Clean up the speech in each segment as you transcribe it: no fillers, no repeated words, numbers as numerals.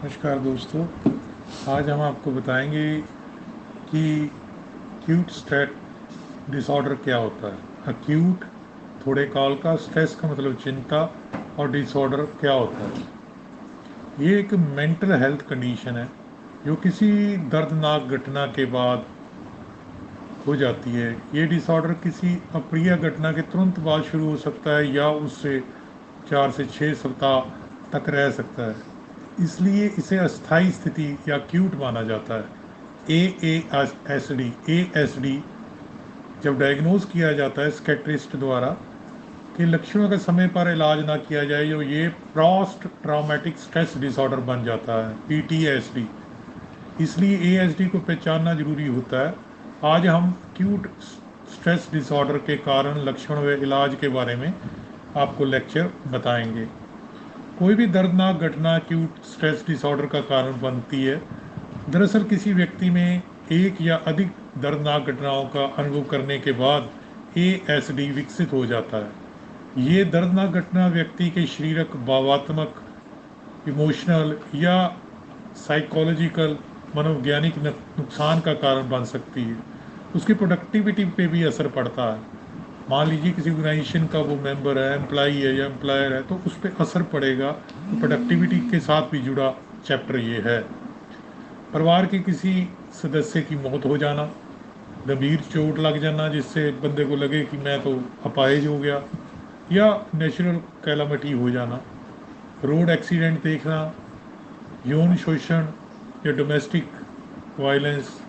नमस्कार दोस्तों। आज हम आपको बताएंगे कि एक्यूट स्ट्रेस डिसऑर्डर क्या होता है। एक्यूट थोड़े काल का, स्ट्रेस का मतलब चिंता, और डिसऑर्डर क्या होता है। ये एक मेंटल हेल्थ कंडीशन है जो किसी दर्दनाक घटना के बाद हो जाती है। ये डिसऑर्डर किसी अप्रिय घटना के तुरंत बाद शुरू हो सकता है या उससे 4 से 6 सप्ताह तक रह सकता है। इसलिए इसे अस्थायी स्थिति या क्यूट माना जाता है। ए एस डी जब डायग्नोज किया जाता है स्केट्रिस्ट द्वारा कि लक्षणों के समय पर इलाज ना किया जाए, जो ये पोस्ट ट्रॉमेटिक स्ट्रेस डिसऑर्डर बन जाता है, PTSD। इसलिए ASD को पहचानना जरूरी होता है। आज हम क्यूट स्ट्रेस डिसऑर्डर के कारण, लक्षण व इलाज के बारे में आपको लेक्चर बताएंगे। कोई भी दर्दनाक घटना एक्यूट स्ट्रेस डिसऑर्डर का कारण बनती है। दरअसल किसी व्यक्ति में एक या अधिक दर्दनाक घटनाओं का अनुभव करने के बाद ASD विकसित हो जाता है। ये दर्दनाक घटना व्यक्ति के शारीरिक, भावात्मक, इमोशनल या साइकोलॉजिकल, मनोवैज्ञानिक नुकसान का कारण बन सकती है। उसकी प्रोडक्टिविटी पे भी असर पड़ता है। मान लीजिए किसी ऑर्गेनाइजेशन का वो मेंबर है, एम्प्लॉई है या एम्प्लॉयर है, तो उस पर असर पड़ेगा। तो प्रोडक्टिविटी के साथ भी जुड़ा चैप्टर ये है। परिवार के किसी सदस्य की मौत हो जाना, गंभीर चोट लग जाना जिससे बंदे को लगे कि मैं तो अपाहिज हो गया, या नेचुरल कैलामिटी हो जाना, रोड एक्सीडेंट देखना, यौन शोषण या डोमेस्टिक वायलेंस,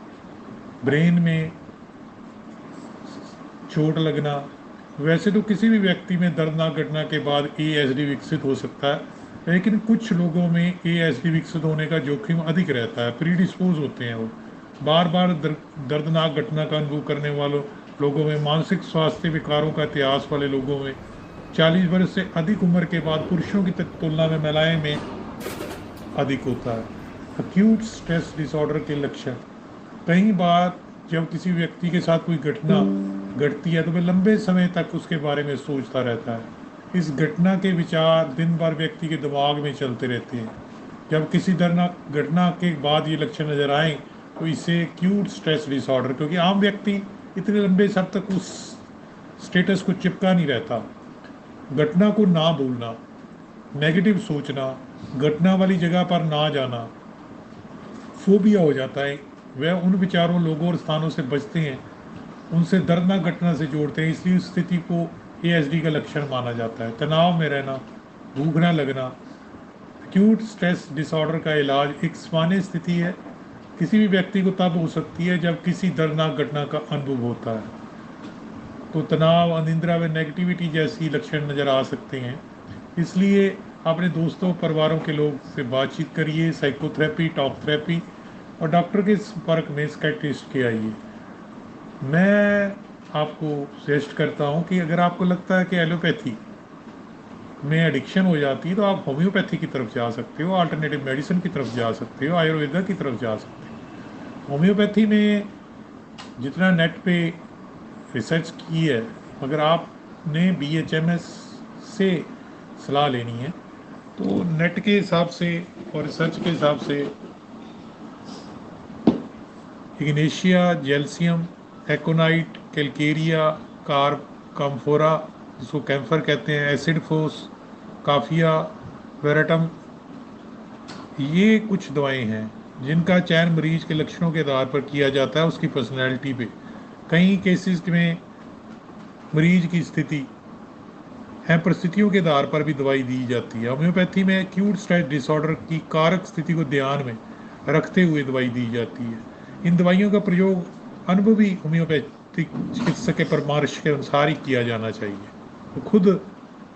ब्रेन में चोट लगना। वैसे तो किसी भी व्यक्ति में दर्दनाक घटना के बाद ASD विकसित हो सकता है, लेकिन कुछ लोगों में ASD विकसित होने का जोखिम अधिक रहता है, प्रीडिस्पोज होते हैं वो। बार बार दर्दनाक घटना का अनुभव करने वालों लोगों में, मानसिक स्वास्थ्य विकारों का इतिहास वाले लोगों में, 40 वर्ष से अधिक उम्र के बाद पुरुषों की तुलना में महिलाएं में अधिक होता है। अक्यूट स्ट्रेस डिसऑर्डर के लक्षण। कई बार जब किसी व्यक्ति के साथ कोई घटना घटती है तो वह लंबे समय तक उसके बारे में सोचता रहता है। इस घटना के विचार दिन भर व्यक्ति के दिमाग में चलते रहते हैं। जब किसी घटना के बाद ये लक्षण नजर आए तो इसे एक्यूट स्ट्रेस डिसऑर्डर, क्योंकि आम व्यक्ति इतने लंबे समय तक उस स्टेटस को चिपका नहीं रहता। घटना को ना भूलना, नेगेटिव सोचना, घटना वाली जगह पर ना जाना, फोबिया हो जाता है। वह उन विचारों, लोगों और स्थानों से बचते हैं, उनसे दर्दनाक घटना से जोड़ते हैं। इसलिए उस स्थिति को ASD का लक्षण माना जाता है। तनाव में रहना, भूख न लगना। एक्यूट स्ट्रेस डिसऑर्डर का इलाज एक सामान्य स्थिति है, किसी भी व्यक्ति को तब हो सकती है जब किसी दर्दनाक घटना का अनुभव होता है। तो तनाव, अनिद्रा व नेगेटिविटी जैसी लक्षण नज़र आ सकते हैं। इसलिए अपने दोस्तों, परिवारों के लोग से बातचीत करिए, साइकोथेरेपी, टॉक थेरेपी और डॉक्टर के संपर्क में साइकियाट्रिस्ट के आइए। मैं आपको सजेस्ट करता हूँ कि अगर आपको लगता है कि एलोपैथी में एडिक्शन हो जाती है तो आप होम्योपैथी की तरफ जा सकते हो, अल्टरनेटिव मेडिसिन की तरफ जा सकते हो, आयुर्वेदा की तरफ जा सकते हो। होम्योपैथी में जितना नेट पे रिसर्च की है, अगर आपने BHMS से सलाह लेनी है तो नेट के हिसाब से और रिसर्च के हिसाब से इग्नेशिया, जेल्सियम, एकोनाइट, कैलकेरिया, काम्फोरा, जिसको कैम्फर कहते हैं, एसिड फोस, काफिया, वेरेटम, ये कुछ दवाएं हैं जिनका चयन मरीज के लक्षणों के आधार पर किया जाता है, उसकी पर्सनैलिटी पे। कई केसेस में मरीज की स्थिति है, परिस्थितियों के आधार पर भी दवाई दी जाती है। होम्योपैथी में एक्यूट स्ट्रेस डिसऑर्डर की कारक स्थिति को ध्यान में रखते हुए दवाई दी जाती है। इन दवाइयों का प्रयोग अनुभवी होम्योपैथिक चिकित्सक के परामर्श के अनुसार ही किया जाना चाहिए। तो खुद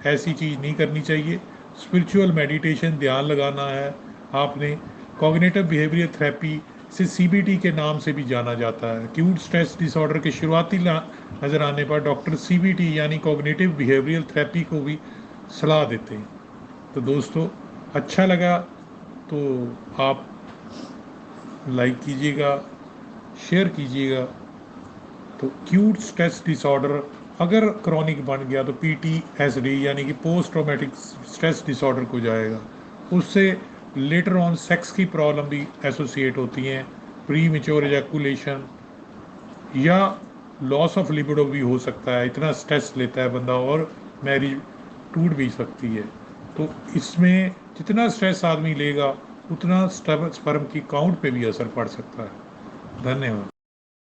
ऐसी चीज़ नहीं करनी चाहिए। स्पिरिचुअल मेडिटेशन, ध्यान लगाना है आपने। कॉग्निटिव बिहेवियर थेरेपी, इसे CBT के नाम से भी जाना जाता है। एक्यूट स्ट्रेस डिसऑर्डर के शुरुआती नजर आने पर डॉक्टर CBT यानी कॉग्निटिव बिहेवियरल थेरेपी को भी सलाह देते हैं। तो दोस्तों, अच्छा लगा तो आप लाइक कीजिएगा, शेयर कीजिएगा। तो एक्यूट स्ट्रेस डिसऑर्डर अगर क्रॉनिक बन गया तो PTSD यानी कि पोस्ट ट्रॉमेटिक स्ट्रेस डिसऑर्डर को जाएगा। उससे लेटर ऑन सेक्स की प्रॉब्लम भी एसोसिएट होती हैं, प्री मेच्योर एजैकुलेशन या लॉस ऑफ लिबिडो भी हो सकता है, इतना स्ट्रेस लेता है बंदा और मैरिज टूट भी सकती है। तो इसमें जितना स्ट्रेस आदमी लेगा उतना स्पर्म की काउंट पे भी असर पड़ सकता है। धन्यवाद।